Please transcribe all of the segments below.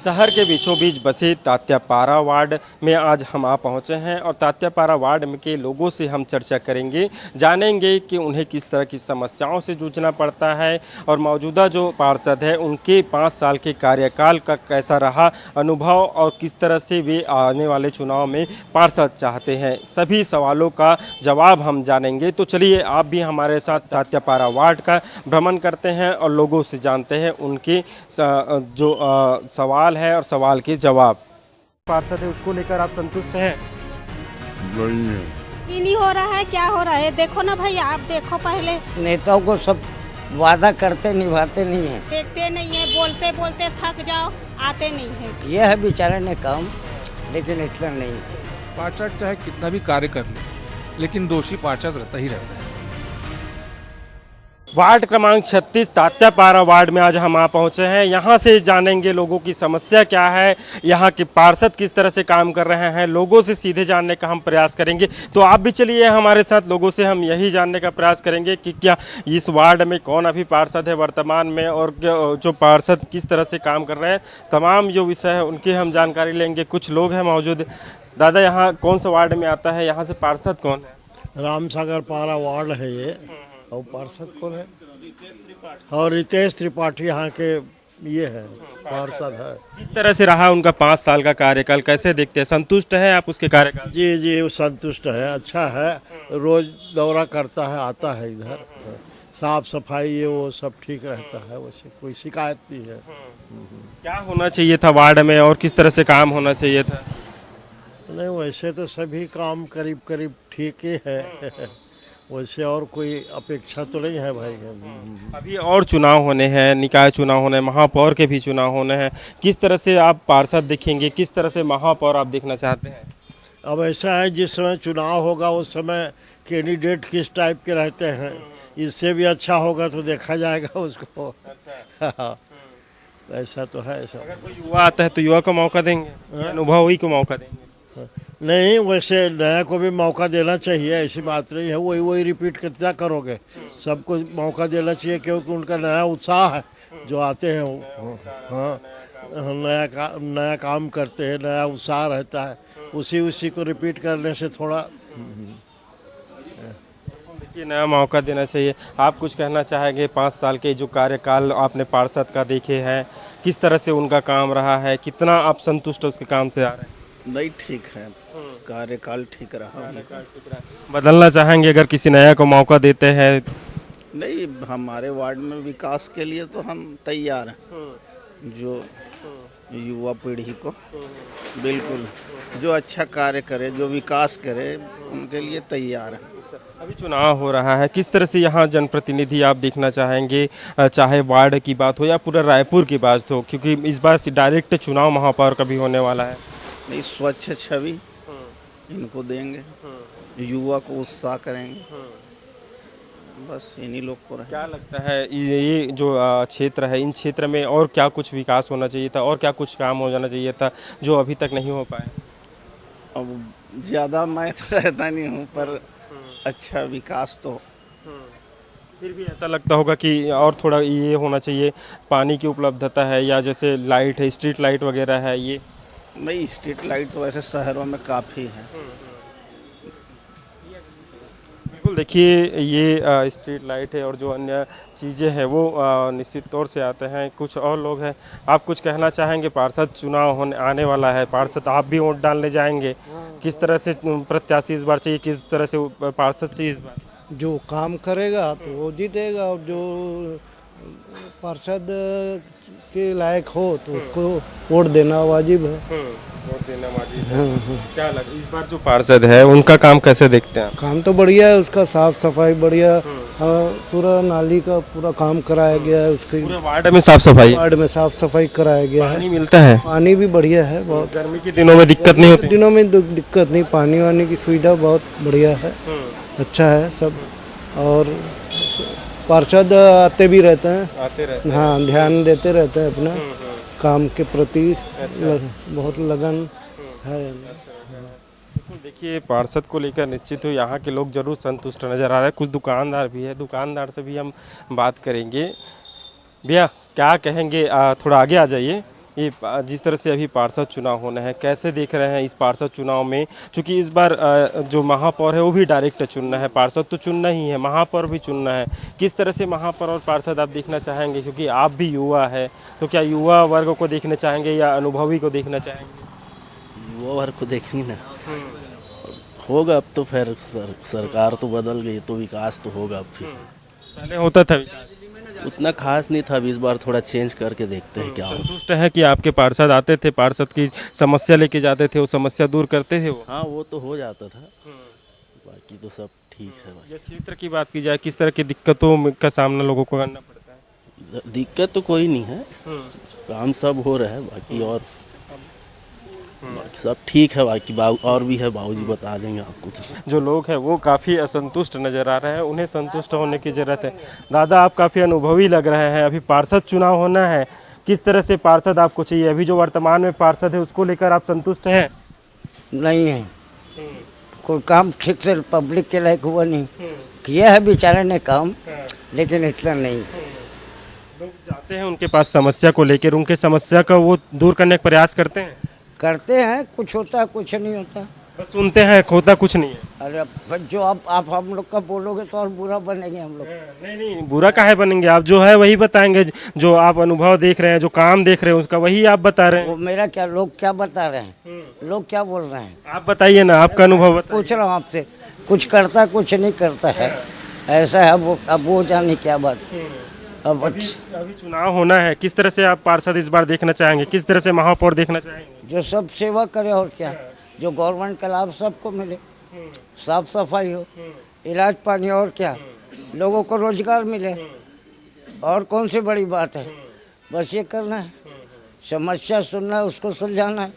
शहर के बीचों बीच बसे तात्यापारा वार्ड में आज हम आ पहुंचे हैं और तात्यापारा वार्ड के लोगों से हम चर्चा करेंगे, जानेंगे कि उन्हें किस तरह की समस्याओं से जूझना पड़ता है और मौजूदा जो पार्षद है उनके 5 साल के कार्यकाल का कैसा रहा अनुभव और किस तरह से वे आने वाले चुनाव में पार्षद चाहते हैं। सभी सवालों का जवाब हम जानेंगे। तो चलिए आप भी हमारे साथ तात्यापारा वार्ड का भ्रमण करते हैं और लोगों से जानते हैं उनके जो सवाल है और सवाल के जवाब। पार्षद है उसको लेकर आप संतुष्ट हैं? नहीं है। ये नहीं हो रहा है, क्या हो रहा है देखो ना भैया, आप देखो पहले। नेताओं को सब वादा करते निभाते नहीं है, देखते नहीं है, बोलते बोलते थक जाओ, आते नहीं है। ये है बेचारे ने काम, लेकिन इतना नहीं। पार्षद चाहे कितना भी कार्य कर ले, लेकिन दोषी पार्षद रहता ही रहता है। वार्ड क्रमांक 36 तात्यापारा वार्ड में आज हम आ पहुंचे हैं। यहां से जानेंगे लोगों की समस्या क्या है, यहां के पार्षद किस तरह से काम कर रहे हैं, लोगों से सीधे जानने का हम प्रयास करेंगे। तो आप भी चलिए हमारे साथ, लोगों से हम यही जानने का प्रयास करेंगे कि क्या इस वार्ड में कौन अभी पार्षद है वर्तमान में और जो पार्षद किस तरह से काम कर रहे हैं, तमाम जो विषय है उनकी हम जानकारी लेंगे। कुछ लोग हैं मौजूद। दादा, यहाँ कौन सा वार्ड में आता है, यहाँ से पार्षद कौन है? रामसागर पारा वार्ड है ये, और पार्षद कौन है? और रितेश त्रिपाठी यहाँ के ये है पार्षद है। किस तरह से रहा उनका 5 साल का कार्यकाल, कैसे देखते हैं? संतुष्ट है आप उसके कार्यकाल? जी जी, वो संतुष्ट है, अच्छा है। रोज दौरा करता है, आता है इधर, साफ सफाई ये वो सब ठीक रहता है, वैसे कोई शिकायत नहीं है। क्या होना चाहिए था वार्ड में और किस तरह से काम होना चाहिए था? नहीं, वैसे तो सभी काम करीब करीब ठीक ही है वैसे और कोई अपेक्षा तो नहीं है भाई। अभी और चुनाव होने हैं, निकाय चुनाव होने हैं, महापौर के भी चुनाव होने हैं। किस तरह से आप पार्षद दिखेंगे, किस तरह से महापौर आप देखना चाहते हैं? अब ऐसा है, जिस समय चुनाव होगा उस समय कैंडिडेट किस टाइप के रहते हैं, इससे भी अच्छा होगा तो देखा जाएगा उसको। अच्छा। ऐसा तो है। ऐसा अगर कोई युवा आता है तो युवा को मौका देंगे, अनुभवी को मौका देंगे? नहीं, वैसे नया को भी मौका देना चाहिए, ऐसी बात नहीं है। वही वही रिपीट कितना करोगे, सबको मौका देना चाहिए क्योंकि उनका नया उत्साह है जो आते हैं वो। हाँ, नया काम करते हैं, नया उत्साह रहता है, उसी को रिपीट करने से थोड़ा देखिए नया मौका देना चाहिए। आप कुछ कहना चाहेंगे? 5 साल के जो कार्यकाल आपने पार्षद का देखे हैं, किस तरह से उनका काम रहा है, कितना आप संतुष्ट उसके काम से आ रहे हैं? नहीं, ठीक है, कार्यकाल ठीक रहा। बदलना चाहेंगे अगर किसी नया को मौका देते हैं? नहीं, हमारे वार्ड में विकास के लिए तो हम तैयार हैं। जो युवा पीढ़ी को बिल्कुल जो अच्छा कार्य करे, जो विकास करे, उनके लिए तैयार हैं। अभी चुनाव हो रहा है, किस तरह से यहाँ जनप्रतिनिधि आप देखना चाहेंगे, चाहे वार्ड की बात हो या पूरा रायपुर की बात हो, क्योंकि इस बार से डायरेक्ट चुनाव महापौर का भी होने वाला है। नहीं, स्वच्छ छवि इनको देंगे, युवा को उत्साह करेंगे, बस इन्हीं लोग को रहे। क्या लगता है ये जो क्षेत्र है, इन क्षेत्र में और क्या कुछ विकास होना चाहिए था और क्या कुछ काम हो जाना चाहिए था जो अभी तक नहीं हो पाए? अब ज़्यादा मैं तो रहता नहीं हूँ, पर अच्छा विकास तो फिर भी ऐसा लगता होगा कि और थोड़ा ये होना चाहिए, पानी की उपलब्धता है या जैसे लाइट है, स्ट्रीट लाइट वगैरह है, ये नहीं। स्ट्रीट लाइट तो वैसे शहरों में काफ़ी है। बिल्कुल, देखिए ये स्ट्रीट लाइट है और जो अन्य चीज़ें हैं वो निश्चित तौर से आते हैं। कुछ और लोग हैं, आप कुछ कहना चाहेंगे? पार्षद चुनाव होने आने वाला है, पार्षद आप भी वोट डालने जाएंगे, किस तरह से प्रत्याशी इस बार चाहिए, किस तरह से पार्षद चाहिए इस बार? जो काम करेगा तो वो जीतेगा, और जो पार्षद के लायक हो तो उसको वोट देना वाजिब है। वोट देना वाजिब है। क्या लग इस बार जो पार्षद है उनका काम कैसे देखते हैं? काम तो बढ़िया है उसका, साफ सफाई बढ़िया, पूरा नाली का पूरा काम कराया गया है उसके। पूरे वार्ड में साफ सफाई? वार्ड में साफ सफाई कराया गया है। पानी मिलता है? पानी भी बढ़िया है बहुत। गर्मी के दिनों में दिक्कत नहीं होती? दिनों में दिक्कत नहीं, पानी वानी की सुविधा बहुत बढ़िया है, अच्छा है सब। और पार्षद आते भी रहते हैं, हाँ, ध्यान देते रहते हैं अपना काम के प्रति। बहुत लगन है। देखिए पार्षद को लेकर निश्चित हो यहाँ के लोग जरूर संतुष्ट नज़र आ रहे हैं। कुछ दुकानदार भी है, दुकानदार से भी हम बात करेंगे। भैया क्या कहेंगे, थोड़ा आगे आ जाइए। ये जिस तरह से अभी पार्षद चुनाव होना है, कैसे देख रहे हैं इस पार्षद चुनाव में? क्योंकि इस बार जो महापौर है वो भी डायरेक्ट चुनना है, पार्षद तो चुनना ही है, महापौर भी चुनना है। किस तरह से महापौर और पार्षद आप देखना चाहेंगे? क्योंकि आप भी युवा है, तो क्या युवा वर्ग को देखना चाहेंगे या अनुभवी को देखना चाहेंगे? युवा वर्ग को देखेंगे ना, होगा अब तो फिर सरकार तो बदल गई तो विकास तो होगा अब फिर। पहले होता था विकास, उतना खास नहीं था, अब इस बार थोड़ा चेंज करके देखते हैं क्या होगा। संतुष्ट है कि आपके पार्षद आते थे, पार्षद की समस्या लेके जाते थे, वो समस्या दूर करते थे वो? हाँ वो तो हो जाता था, बाकी तो सब ठीक है। ये क्षेत्र की बात की जाए, किस तरह की दिक्कतों का सामना लोगों को करना पड़ता है? दिक्कत तो कोई नहीं है, काम सब हो रहा है, बाकी और बाकी सब ठीक है। बाकी और भी है, बाबूजी बता देंगे आपको। तो जो लोग हैं वो काफ़ी असंतुष्ट नज़र आ रहे हैं, उन्हें संतुष्ट होने की ज़रूरत है। दादा, आप काफ़ी अनुभवी लग रहे हैं, अभी पार्षद चुनाव होना है, किस तरह से पार्षद आपको चाहिए? अभी जो वर्तमान में पार्षद है उसको लेकर आप संतुष्ट हैं? नहीं है, कोई काम ठीक से पब्लिक के लायक हुआ नहीं। किया है बेचारे ने काम, लेकिन इतना नहीं। लोग जाते हैं उनके पास समस्या को लेकर, उनके समस्या का वो दूर करने का प्रयास करते हैं? करते हैं, कुछ होता है कुछ नहीं होता। बस सुनते हैं, होता कुछ नहीं है। अरे फिर जो आप हम लोग का बोलोगे तो और बुरा बनेंगे हम लोग। नहीं नहीं, बुरा काहे बनेंगे? आप जो है वही बताएंगे, जो आप अनुभव देख रहे हैं, जो काम देख रहे हैं उसका वही आप बता रहे हैं। वो मेरा क्या, लोग क्या बता रहे हैं, लोग क्या बोल रहे हैं? आप बताइए ना, आपका अनुभव बताइए। पूछ रहा हूँ आपसे, कुछ करता कुछ नहीं करता है, ऐसा है। अब वो जाने क्या बात। अब अभी चुनाव होना है, किस तरह से आप पार्षद इस बार देखना चाहेंगे? किस तरह से महापौर देखना चाहेंगे? जो सब सेवा करे, और क्या, जो गवर्नमेंट का लाभ सबको मिले, साफ सफाई हो, इलाज पानी, और क्या, लोगों को रोजगार मिले, और कौन सी बड़ी बात है? बस ये करना है, समस्या सुनना है, उसको सुलझाना है,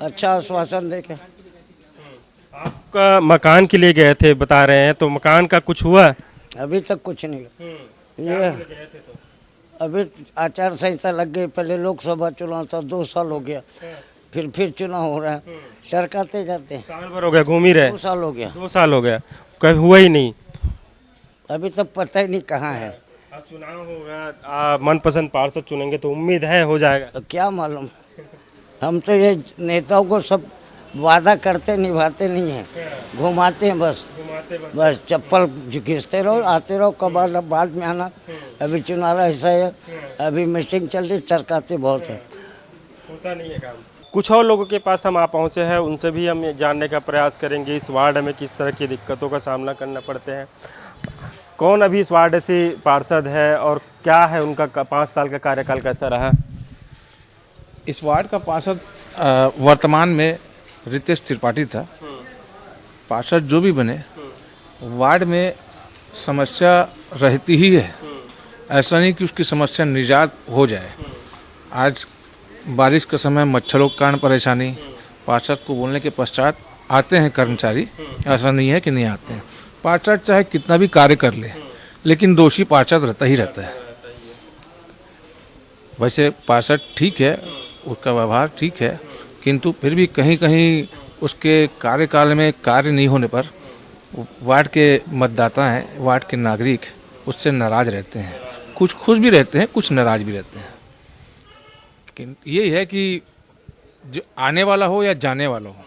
अच्छा आश्वासन देके। आपका मकान के लिए गए थे बता रहे हैं, तो मकान का कुछ हुआ? अभी तक कुछ नहीं। ये अभी आचार संहिता लग गई, पहले लोकसभा चुनाव था, 2 साल हो गया, फिर चुनाव हो रहा है, टरकाते जाते हैं। साल भर हो गया, घूम ही रहे। 2 साल हो गया। 2 साल हो गया, कभी हुआ ही नहीं। अभी तक पता ही नहीं कहाँ है। अब चुनाव होगा, आप मनपसंद पार्षद चुनेंगे तो उम्मीद है हो जाएगा। तो क्या मालूम, हम तो ये नेताओं को सब वादा करते निभाते नहीं हैं, घुमाते हैं बस चप्पल घिसते रहो, आते रहो, कब बाद में आना। अभी चुनाव ऐसा है, अभी मीटिंग चल रही, टरकाते बहुत है, होता नहीं है काम। कुछ और लोगों के पास हम आ पहुँचे हैं, उनसे भी हम ये जानने का प्रयास करेंगे इस वार्ड में किस तरह की दिक्कतों का सामना करना पड़ते हैं। कौन अभी इस वार्ड से पार्षद है और क्या है उनका 5 साल का कार्यकाल कैसा रहा? इस वार्ड का पार्षद वर्तमान में रितेश त्रिपाठी था। पार्षद जो भी बने, वार्ड में समस्या रहती ही है, ऐसा नहीं कि उसकी समस्या निजात हो जाए। आज बारिश के समय मच्छरों के कारण परेशानी, पार्षद को बोलने के पश्चात आते हैं कर्मचारी, ऐसा नहीं है कि नहीं आते हैं। पार्षद चाहे कितना भी कार्य कर ले, लेकिन दोषी पार्षद रहता ही रहता है। वैसे पार्षद ठीक है, उसका व्यवहार ठीक है, किंतु फिर भी कहीं कहीं उसके कार्यकाल में कार्य नहीं होने पर वार्ड के मतदाता हैं, वार्ड के नागरिक उससे नाराज रहते हैं। कुछ खुश भी रहते हैं, कुछ नाराज भी रहते हैं। ये है कि जो आने वाला हो या जाने वाला हो,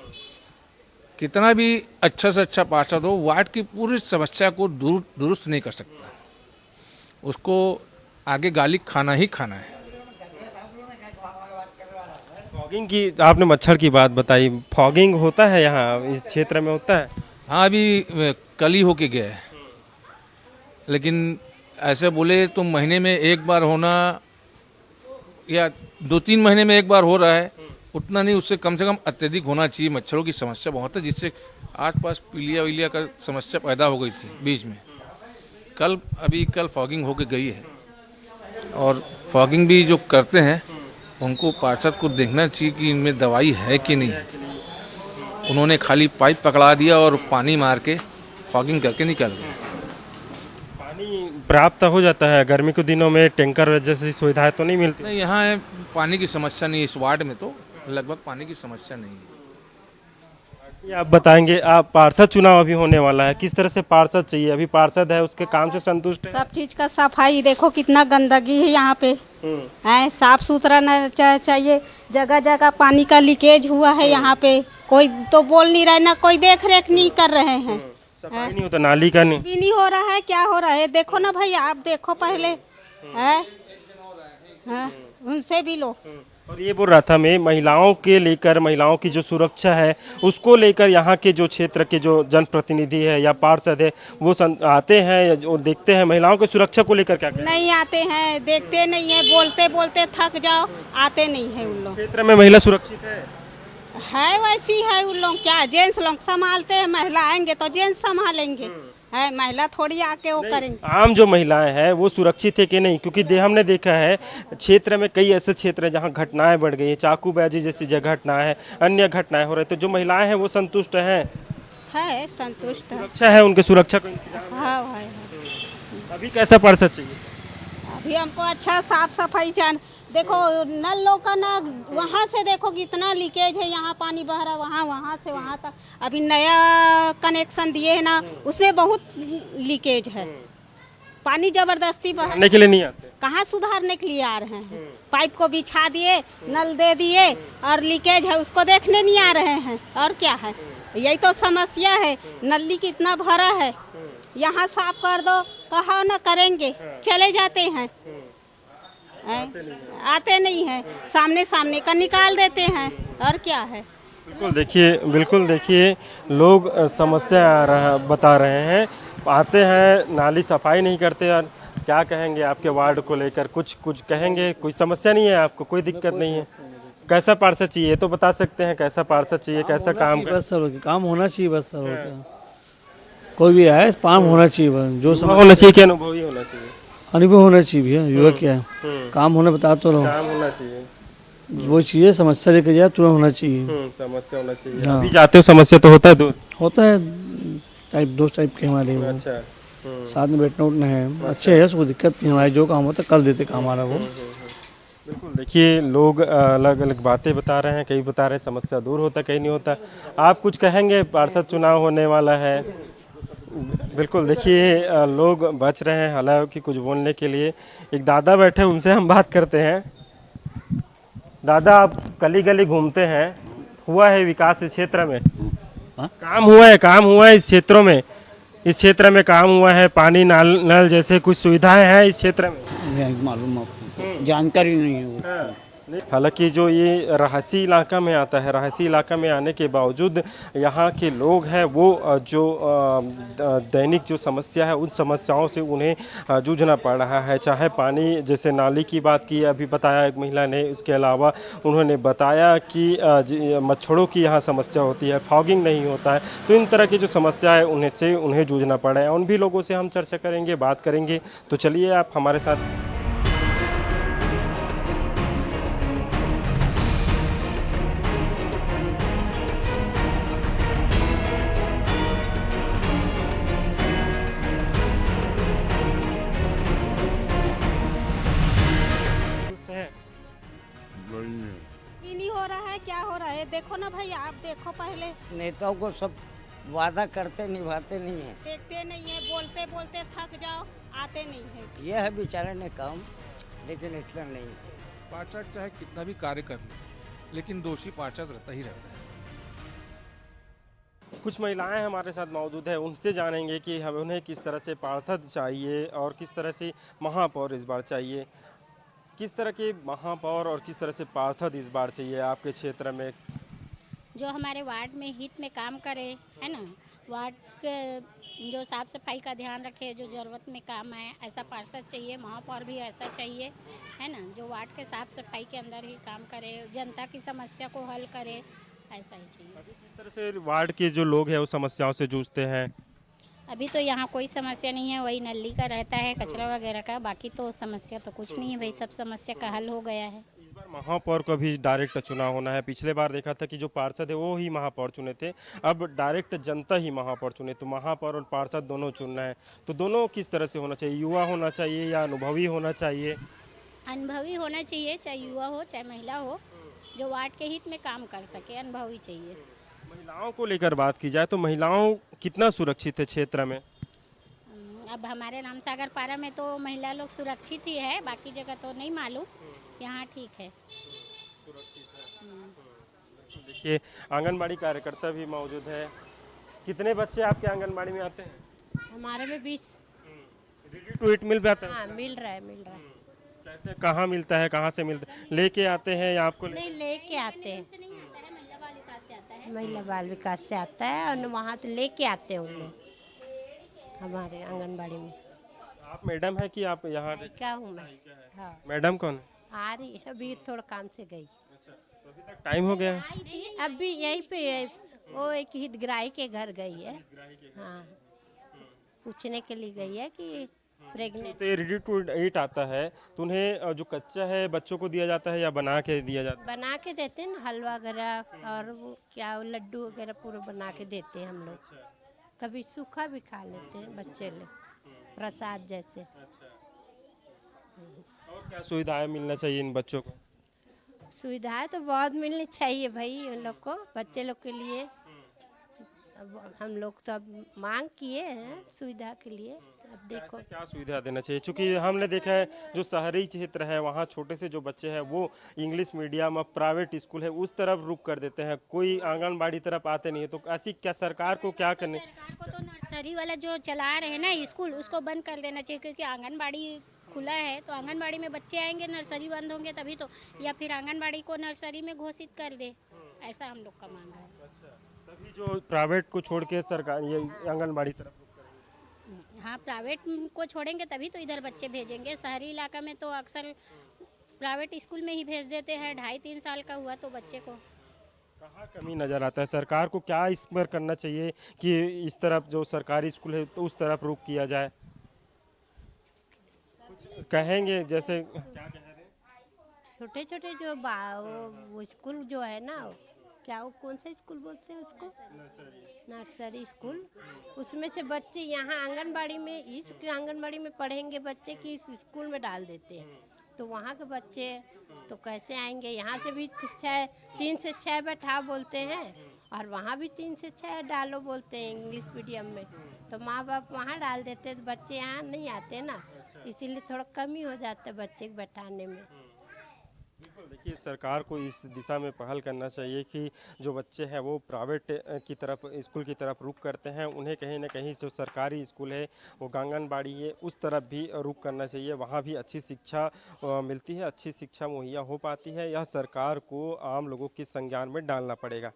कितना भी अच्छा से अच्छा पार्षद हो, वार्ड की पूरी समस्या को दुरुस्त नहीं कर सकता। उसको आगे गाली खाना ही खाना है। फॉगिंग की आपने मच्छर की बात बताई, फॉगिंग होता है यहाँ इस क्षेत्र में होता है? हाँ, अभी कल ही होके गया है, लेकिन ऐसे बोले तो महीने में एक बार होना या 2-3 महीने में एक बार हो रहा है, उतना नहीं, उससे कम से कम अत्यधिक होना चाहिए। मच्छरों की समस्या बहुत है, जिससे आसपास पीलिया वीलिया का समस्या पैदा हो गई थी बीच में। कल फॉगिंग होके गई है, और फॉगिंग भी जो करते हैं उनको पार्षद को देखना चाहिए कि इनमें दवाई है कि नहीं। उन्होंने खाली पाइप पकड़ा दिया और पानी मार के फॉगिंग करके निकल गए। पानी प्राप्त हो जाता है गर्मी के दिनों में, टैंकर जैसी सुविधाएं तो नहीं मिलती? नहीं, यहाँ पानी की समस्या नहीं है। इस वार्ड में तो लगभग पानी की समस्या नहीं है। ये आप बताएंगे, आप पार्षद चुनाव अभी होने वाला है, किस तरह से पार्षद चाहिए? अभी पार्षद है, उसके काम से संतुष्ट है? सब चीज का सफाई देखो, कितना गंदगी है यहाँ पे। है साफ सुथरा न चाहिए, जगह जगह पानी का लीकेज हुआ है यहाँ पे, कोई तो बोल नहीं रहा है, ना कोई देख रेख नहीं कर रहे हैं। सफाई नहीं होता, नाली का नहीं। भी नहीं हो रहा है, क्या हो रहा है देखो ना भाई, आप देखो पहले है, उनसे भी लो। और ये बोल रहा था मैं, महिलाओं के लेकर, महिलाओं की जो सुरक्षा है उसको लेकर यहाँ के जो क्षेत्र के जो जनप्रतिनिधि है या पार्षद है वो आते हैं और देखते हैं महिलाओं की सुरक्षा को लेकर क्या कहते हैं? नहीं आते हैं, देखते नहीं है, बोलते बोलते थक जाओ, आते नहीं है उन लोग। क्षेत्र में महिला सुरक्षित है वैसी है उन लोग, क्या जेंट्स लोग संभालते हैं, महिला आएंगे तो जेंट्स संभालेंगे, है महिला थोड़ी आके वो करेंगे। आम जो महिलाएं हैं वो सुरक्षित है कि नहीं? क्योंकि हमने देखा है क्षेत्र में कई ऐसे क्षेत्र हैं जहां घटनाएं बढ़ गई हैं, चाकूबाजी जैसी घटनाएं हैं, अन्य घटनाएं हो रही, तो जो महिलाएं हैं वो संतुष्ट हैं? है संतुष्ट है। सुरक्षा है, उनके सुरक्षा को इंतजाम हाँ भाई है। अभी कैसा पार्षद चाहिए? अभी हमको अच्छा साफ सफाई चाहिए। देखो नलों का ना, वहाँ से देखो कितना लीकेज है, यहाँ पानी बह रहा, वहाँ से वहाँ तक। अभी नया कनेक्शन दिए है ना, उसमें बहुत लीकेज है, पानी जबरदस्ती बह के लिए नहीं आते, कहाँ सुधारने के लिए आ रहे हैं। पाइप को बिछा दिए, नल दे दिए, और लीकेज है उसको देखने नहीं आ रहे हैं। और क्या है, यही तो समस्या है, नली कितना भरा है, यहाँ साफ कर दो, कहा ना करेंगे, चले जाते हैं, आते नहीं है, सामने का निकाल देते हैं। और क्या है, बिल्कुल देखिए लोग समस्या बता रहे हैं, आते हैं, नाली सफाई नहीं करते। और क्या कहेंगे आपके वार्ड को लेकर? कुछ कहेंगे? कोई समस्या नहीं है आपको, कोई दिक्कत नहीं है? कैसा पार्षद चाहिए तो बता सकते हैं, कैसा पार्षद चाहिए, कैसा काम? बस सर काम होना चाहिए, बस सर कोई भी आए काम होना चाहिए, बस जो समझ होना चाहिए, क्या अनुभवी होना चाहिए? अनुभव होना चाहिए भैया, युवा क्या है, काम होना बता तो रहो, काम होना चाहिए, वो चीज़ें समस्या लेकर जाए तुरंत होना चाहिए। समस्या होना चाहिए। अभी जाते हो समस्या तो होता है दूर? होता है, टाइप दो टाइप के हमारे। अच्छा, साथ में बैठना उठना है, अच्छे है, उसको दिक्कत नहीं, हमारे जो काम होता है कर देते काम हमारा वो। बिल्कुल देखिए लोग अलग अलग बातें बता रहे हैं, कई बता रहे हैं समस्या दूर होता, कहीं नहीं होता। आप कुछ कहेंगे? पार्षद चुनाव होने वाला है। बिल्कुल देखिए लोग बच रहे हैं हालांकि कुछ बोलने के लिए। एक दादा बैठे, उनसे हम बात करते हैं। दादा, आप गली गली घूमते हैं, हुआ है विकास इस क्षेत्र में? काम हुआ है इस क्षेत्रों में? इस क्षेत्र में काम हुआ है, पानी नल जैसे कुछ सुविधाएं हैं इस क्षेत्र में? मालूम आपको, जानकारी नहीं है वो। हालांकि जो ये रहायशी इलाका में आता है, रहायशी इलाका में आने के बावजूद यहाँ के लोग हैं वो जो दैनिक जो समस्या है उन समस्याओं से उन्हें जूझना पड़ रहा है। चाहे पानी, जैसे नाली की बात की अभी बताया एक महिला ने, उसके अलावा उन्होंने बताया कि मच्छरों की यहाँ समस्या होती है, फॉगिंग नहीं होता है, तो इन तरह की जो समस्या है उन्हें जूझना पड़ा है। उन भी लोगों से हम चर्चा करेंगे, बात करेंगे, तो चलिए आप हमारे साथ। नहीं हो रहा है, क्या हो रहा है देखो ना भाई, आप देखो पहले। नेताओं को सब वादा करते निभाते नहीं है, देखते नहीं है, बोलते बोलते थक जाओ, आते नहीं है। यह है बेचारे ने काम, लेकिन इतना नहीं। पार्षद चाहे कितना भी कार्य कर ले, लेकिन दोषी पार्षद रहता ही रहता है। कुछ महिलाएं हमारे साथ मौजूद है, उनसे जानेंगे कि हमें उन्हें किस तरह से पार्षद चाहिए और किस तरह से महापौर इस बार चाहिए। किस तरह के महापौर और किस तरह से पार्षद इस बार चाहिए आपके क्षेत्र में? जो हमारे वार्ड में हित में काम करे, है ना, वार्ड के जो साफ सफाई का ध्यान रखे, जो ज़रूरत में काम आए, ऐसा पार्षद चाहिए। महापौर भी ऐसा चाहिए, है ना, जो वार्ड के साफ सफाई के अंदर ही काम करे, जनता की समस्या को हल करे, ऐसा ही चाहिए। अभी किस तरह से वार्ड के जो लोग हैं वो समस्याओं से जूझते हैं? अभी तो यहाँ कोई समस्या नहीं है, वही नली का रहता है, कचरा वगैरह का, बाकी तो समस्या तो कुछ नहीं है भाई, सब समस्या का हल हो गया है। इस बार महापौर को भी डायरेक्ट चुनाव होना है। पिछले बार देखा था कि जो पार्षद है वो ही महापौर चुने थे, अब डायरेक्ट जनता ही महापौर चुने, तो महापौर और पार्षद दोनों चुनना है। तो दोनों किस तरह से होना चाहिए? युवा होना चाहिए या अनुभवी होना चाहिए? अनुभवी होना चाहिए, चाहे युवा हो चाहे महिला हो, जो वार्ड के हित में काम कर सके, अनुभवी चाहिए। महिलाओं को लेकर बात की जाए तो महिलाओं कितना सुरक्षित है क्षेत्र में? अब हमारे रामसागर पारा में तो महिला लोग सुरक्षित ही है, बाकी जगह तो नहीं मालूम। यहाँ ठीक है। देखिए आंगनबाड़ी कार्यकर्ता भी मौजूद है। कितने बच्चे आपके आंगनबाड़ी में आते हैं? हमारे में 20। रेडी टू ईट मिल जाता है? हाँ, मिल रहा है। कैसे, कहाँ मिलता है, कहाँ से मिलता है? लेके आते हैं या आपको? नहीं, लेके आते हैं। महिला बाल विकास से आता है और वहाँ से लेके आते हैं उन लोग हमारे आंगनबाड़ी में। आप मैडम है कि आप यहाँ? क्या हूँ मैं। हाँ। मैडम कौन है? आ रही है, अभी थोड़ा काम से गई। अच्छा, तो अभी तक टाइम हो गया है? आई थी, अभी यहीं पे वो एक हितग्राही के घर गई है। हाँ, पूछने के लिए गई है कि प्रेग्नेंट। तो ये रेडी टू ईट आता है तो उन्हें जो कच्चा है बच्चों को दिया जाता है या बना के दिया जाता है? बना के देते हैं ना, हलवा वगैरह और वो क्या लड्डू वगैरह पूरा बना के देते हैं हम लोग। कभी सूखा भी खा लेते हैं बच्चे लोग, प्रसाद जैसे। और क्या सुविधाएं मिलना चाहिए इन बच्चों को? सुविधाएं तो बहुत मिलनी चाहिए भाई उन लोग को, बच्चे लोग के लिए। अब हम लोग तो अब मांग किए हैं सुविधा के लिए, अब देखो क्या सुविधा देना चाहिए, क्योंकि हमने देखा है जो शहरी क्षेत्र है वहाँ छोटे से जो बच्चे हैं वो इंग्लिश मीडियम प्राइवेट स्कूल है उस तरफ रुख कर देते हैं, कोई आंगनबाड़ी तरफ आते नहीं है। तो ऐसी क्या सरकार को क्या करने? सरकार को तो नर्सरी वाला जो चला रहे हैं ना स्कूल, उसको बंद कर देना चाहिए, क्योंकि आंगनबाड़ी खुला है तो आंगनबाड़ी में बच्चे आएंगे, नर्सरी बंद होंगे तभी तो। या फिर आंगनबाड़ी को नर्सरी में घोषित कर दे, ऐसा हम लोग का मांग है। तभी जो प्राइवेट को छोड़ के सरकार ये आंगनबाड़ी तरफ रुख करेंगे। हाँ, प्राइवेट को छोड़ेंगे तभी तो इधर बच्चे भेजेंगे। शहरी इलाका में तो अक्सर प्राइवेट स्कूल में ही भेज देते हैं। 2.5-3 साल का हुआ तो बच्चे को। कहाँ कमी नज़र आता है? सरकार को क्या इस पर करना चाहिए कि इस तरफ जो सरकारी स्कूल है तो उस तरफ रुख किया जाए? कुछ कहेंगे जैसे क्या कह रहे हैं? छोटे छोटे जो वो स्कूल जो है ना, क्या वो कौन सा स्कूल बोलते हैं उसको? Nursery school. उसमें से बच्चे यहाँ आंगनबाड़ी में, इस आंगनबाड़ी में पढ़ेंगे बच्चे कि इस स्कूल में डाल देते हैं, तो वहाँ के बच्चे तो कैसे आएंगे? यहाँ से भी 3 से 6 बैठा बोलते हैं और वहाँ भी 3 से 6 डालो बोलते हैं इंग्लिश मीडियम में। तो माँ बाप वहाँ डाल देते हैं तो बच्चे यहाँ नहीं आते ना, इसीलिए थोड़ा कमी हो जाता है बच्चे को बैठाने में। देखिए सरकार को इस दिशा में पहल करना चाहिए कि जो बच्चे हैं वो प्राइवेट की तरफ, स्कूल की तरफ रुख करते हैं, उन्हें कहीं ना कहीं जो सरकारी स्कूल है वो आंगनबाड़ी है उस तरफ भी रुख करना चाहिए। वहाँ भी अच्छी शिक्षा मिलती है, अच्छी शिक्षा मुहैया हो पाती है। यह सरकार को आम लोगों के संज्ञान में डालना पड़ेगा।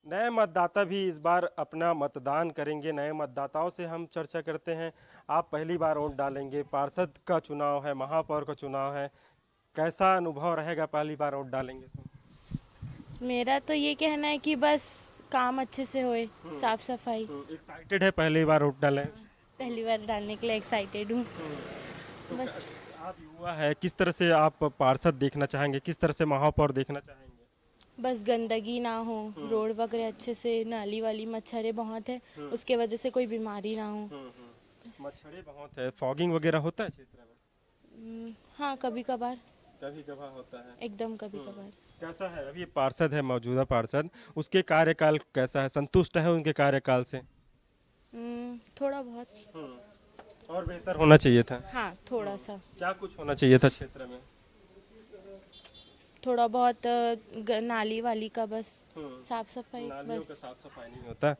नए मतदाता भी इस बार अपना मतदान करेंगे। नए मतदाताओं से हम चर्चा करते हैं। आप पहली बार वोट डालेंगे, पार्षद का चुनाव है, महापौर का चुनाव है, कैसा अनुभव रहेगा पहली बार वोट डालेंगे तो? मेरा तो ये कहना है कि बस काम अच्छे से होए, साफ सफाई। एक्साइटेड है पहली बार वोट डालें? पहली बार डालने के लिए एक्साइटेड हूँ। बस आप युवा है, किस तरह से आप पार्षद देखना चाहेंगे, किस तरह से महापौर देखना चाहेंगे? बस गंदगी ना हो, रोड वगैरह अच्छे से, नाली वाली मच्छरे बहुत है, उसके वजह से कोई बीमारी ना हो। मच्छरे बहुत है, फॉगिंग वगैरह होता है क्षेत्र में? हाँ, कभी कभार होता है, एकदम कभी कभार। कैसा है अभी पार्षद है, मौजूदा पार्षद, उसके कार्यकाल कैसा है? संतुष्ट है उनके कार्यकाल से? थोड़ा बहुत और बेहतर होना चाहिए था। हाँ, थोड़ा सा। क्या कुछ होना चाहिए था क्षेत्र में? थोड़ा बहुत नाली वाली का बस साफ सफाई, बस साफ सफाई नहीं होता।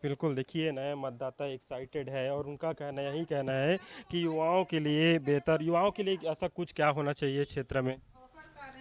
बिल्कुल, देखिए नए मतदाता एक्साइटेड है और उनका कहना यही कहना है कि युवाओं के लिए बेहतर, युवाओं के लिए ऐसा कुछ क्या होना चाहिए क्षेत्र में?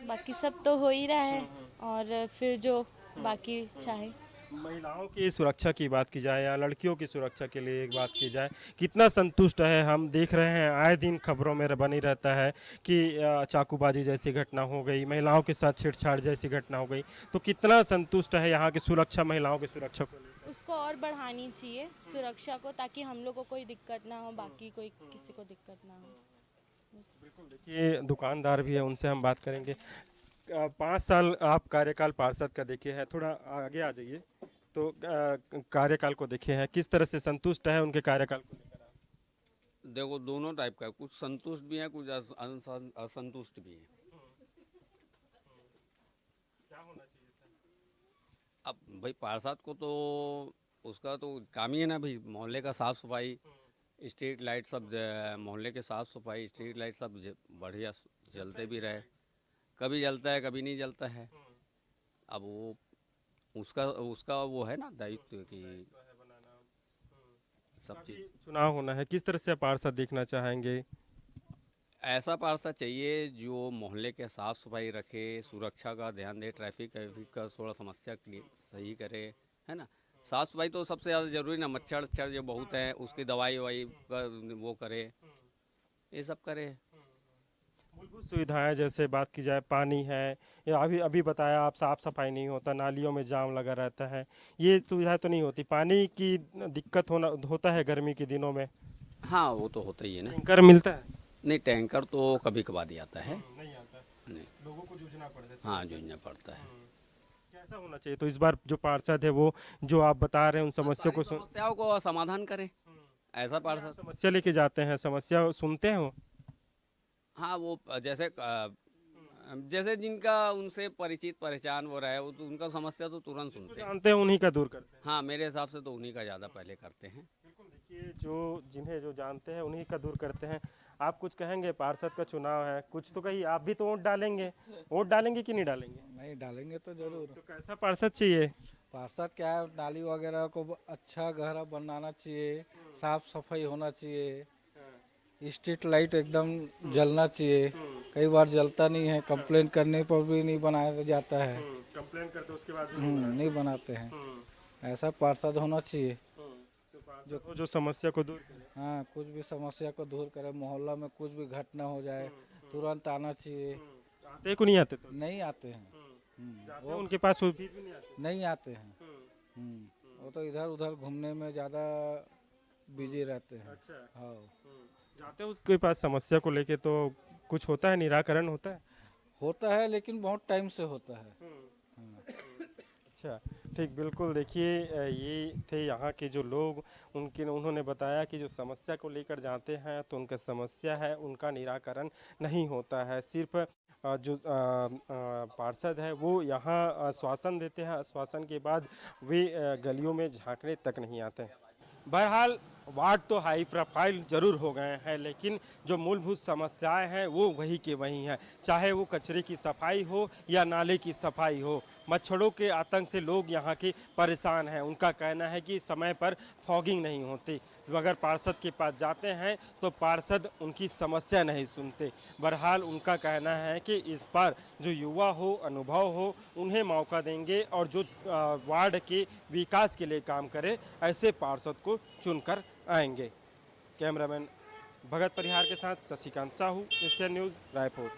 बाकी सब तो हो ही रहा है और फिर जो बाकी चाहे। महिलाओं की सुरक्षा की बात की जाए या लड़कियों की सुरक्षा के लिए एक बात की जाए, कितना संतुष्ट है? हम देख रहे हैं आए दिन खबरों में बनी रहता है कि चाकूबाजी जैसी घटना हो गई, महिलाओं के साथ छेड़छाड़ जैसी घटना हो गई, तो कितना संतुष्ट है यहाँ की सुरक्षा, महिलाओं की सुरक्षा को लेकर? उसको और बढ़ानी चाहिए सुरक्षा को, ताकि हम लोग को कोई दिक्कत ना हो, बाकी कोई किसी को दिक्कत ना हो। बिल्कुल, देखिए दुकानदार भी है, उनसे हम बात करेंगे। 5 साल आप कार्यकाल पार्षद का देखे हैं, थोड़ा आगे आ जाइए। तो कार्यकाल को देखे हैं, किस तरह से संतुष्ट है उनके कार्यकाल को लेकर आप? देखो दोनों टाइप का, कुछ संतुष्ट भी है, कुछ असंतुष्ट भी है। क्या होना चाहिए था? अब भाई पार्षद को तो उसका तो काम ही है ना भाई, मोहल्ले का साफ सफाई, स्ट्रीट लाइट सब मोहल्ले के साफ सफाई, स्ट्रीट लाइट सब बढ़िया जलते भी रहे। कभी जलता है कभी नहीं जलता है। अब वो उसका वो है ना दायित्व कि सब चीज़। चुनाव होना है, किस तरह से पार्षद देखना चाहेंगे? ऐसा पार्षद चाहिए जो मोहल्ले के साफ सफाई रखे, सुरक्षा का ध्यान दे, ट्रैफिक का थोड़ा समस्या सही करे, है ना। साफ सफाई तो सबसे ज़्यादा जरूरी ना, मच्छर जो बहुत है उसकी दवाई ववाई का वो करे, ये सब करे। मूलभूत सुविधाएं जैसे बात की जाए, पानी है, या अभी बताया आप, साफ सफाई नहीं होता, नालियों में जाम लगा रहता है, ये सुविधाएं तो नहीं होती। पानी की दिक्कत होता है गर्मी के दिनों में। हाँ वो तो होता ही है ना। टैंकर मिलता है? नहीं, टैंकर तो कभी कभार ही आता है। नहीं आता, नहीं, लोगों को जूझना पड़ता है। हाँ जूझना पड़ता है। कैसा होना चाहिए तो इस बार जो पार्षद है वो जो आप बता रहे हैं उन समस्याओं को समस्याओं को समाधान करे, ऐसा पार्षद। समस्या लेके जाते हैं, समस्या सुनते हैं वो? हाँ वो जैसे जिनका उनसे परिचित पहचान हो रहा है वो तो उनका समस्या तो तुरंत सुनते हैं, जानते हैं, उन्हीं का दूर करते हैं। हाँ मेरे हिसाब से तो उन्हीं का ज़्यादा पहले करते हैं। बिल्कुल, देखिए जिन्हें जो जानते हैं उन्हीं का दूर करते हैं। आप कुछ कहेंगे? पार्षद का चुनाव है, कुछ तो कहिए। आप भी तो वोट डालेंगे कि नहीं डालेंगे? नहीं डालेंगे तो जरूर। तो कैसा पार्षद चाहिए? पार्षद क्या है, नाली वगैरह को अच्छा गहरा बनाना चाहिए, साफ सफाई होना चाहिए, स्ट्रीट लाइट एकदम जलना चाहिए। कई बार जलता नहीं है, कंप्लेन करने पर भी नहीं बनाया जाता है। कंप्लेन करते उसके बाद नहीं बनाते हैं। ऐसा पार्षद होना चाहिए जो समस्या को दूर करे। हाँ, कुछ भी समस्या को दूर करे, मोहल्ला में कुछ भी घटना हो जाए तुरंत आना चाहिए। आते को नहीं आते? तो नहीं आते हैं। जाते हैं उनके पास, वो भी नहीं आते? नहीं आते हैं। वो तो इधर उधर घूमने में ज़्यादा बिजी रहते हैं। अच्छा। हाँ, जाते हैं उसके पास, समस्या को लेके तो कुछ होता है, निराकरण होता है? होता है लेकिन बहुत टाइम से होता है। अच्छा, ठीक, बिल्कुल। देखिए ये थे यहाँ के जो लोग, उन्होंने बताया कि जो समस्या को लेकर जाते हैं तो उनका समस्या है, उनका निराकरण नहीं होता है। सिर्फ जो पार्षद है वो यहाँ आश्वासन देते हैं, आश्वासन के बाद वे गलियों में झांकने तक नहीं आते। बहरहाल वार्ड तो हाई प्रोफाइल जरूर हो गए हैं, लेकिन जो मूलभूत समस्याएं हैं वो वही के वही हैं। चाहे वो कचरे की सफाई हो या नाले की सफाई हो, मच्छरों के आतंक से लोग यहाँ के परेशान हैं। उनका कहना है कि समय पर फॉगिंग नहीं होती, अगर पार्षद के पास जाते हैं तो पार्षद उनकी समस्या नहीं सुनते। बहरहाल उनका कहना है कि इस बार जो युवा हो, अनुभव हो, उन्हें मौका देंगे और जो वार्ड के विकास के लिए काम करे, ऐसे पार्षद को चुनकर आएंगे। कैमरामैन भगत परिहार के साथ शशिकांत साहू, एशियन न्यूज़, रायपुर।